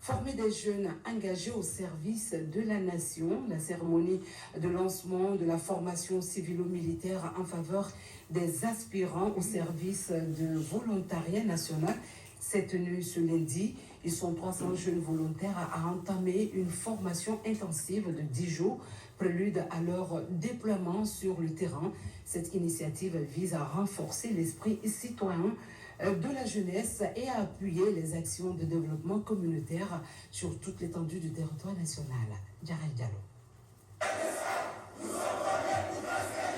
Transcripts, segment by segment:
Former des jeunes engagés au service de la nation, la cérémonie de lancement de la formation civilo-militaire en faveur des aspirants au service de volontariat national s'est tenue ce lundi. Ils sont 300 jeunes volontaires à entamer une formation intensive de 10 jours, prélude à leur déploiement sur le terrain. Cette initiative vise à renforcer l'esprit citoyen de la jeunesse et à appuyer les actions de développement communautaire sur toute l'étendue du territoire national. Djarel Diallo.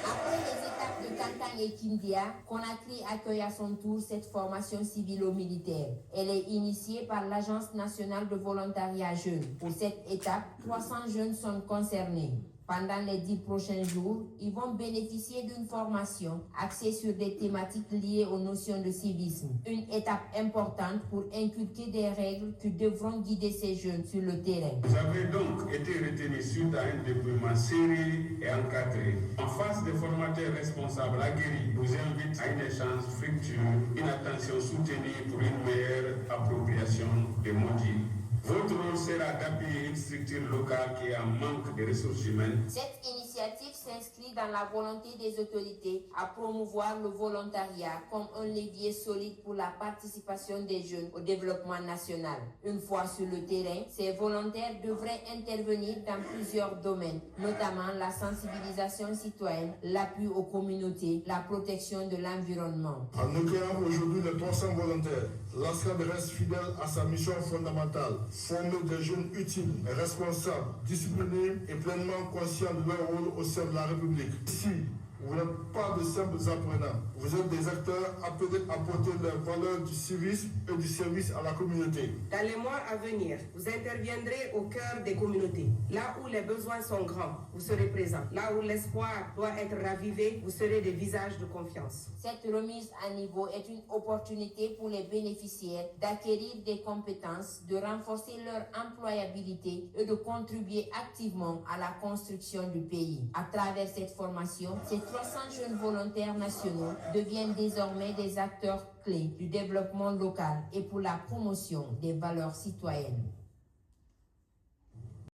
Après les étapes de Kankan et Kindia, Conakry accueille à son tour cette formation civilo-militaire. Elle est initiée par l'Agence nationale de volontariat jeunes. Pour cette étape, 300 jeunes sont concernés. Pendant les 10 prochains jours, ils vont bénéficier d'une formation axée sur des thématiques liées aux notions de civisme. Une étape importante pour inculquer des règles qui devront guider ces jeunes sur le terrain. Vous avez donc été retenu suite à un déploiement sérieux et encadré. En face des formateurs responsables aguerris, vous invite à un échange fructueux, une attention soutenue pour une meilleure appropriation des modules. Votre rôle sera d'appuyer une structure locale qui est en manque de ressources humaines. Cette initiative s'inscrit dans la volonté des autorités à promouvoir le volontariat comme un levier solide pour la participation des jeunes au développement national. Une fois sur le terrain, ces volontaires devraient intervenir dans plusieurs domaines, notamment la sensibilisation citoyenne, l'appui aux communautés, la protection de l'environnement. En accueillant aujourd'hui les 300 volontaires, l'ASCAD reste fidèle à sa mission fondamentale. Former des jeunes utiles, responsables, disciplinés et pleinement conscients de leur rôle au sein de la République. Ici, vous n'êtes pas de simples apprenants. Vous êtes des acteurs appelés à porter les valeurs du civisme et du service à la communauté. Dans les mois à venir, vous interviendrez au cœur des communautés. Là où les besoins sont grands, vous serez présents. Là où l'espoir doit être ravivé, vous serez des visages de confiance. Cette remise à niveau est une opportunité pour les bénéficiaires d'acquérir des compétences, de renforcer leur employabilité et de contribuer activement à la construction du pays. À travers cette formation, ces 300 jeunes volontaires nationaux deviennent désormais des acteurs clés du développement local et pour la promotion des valeurs citoyennes.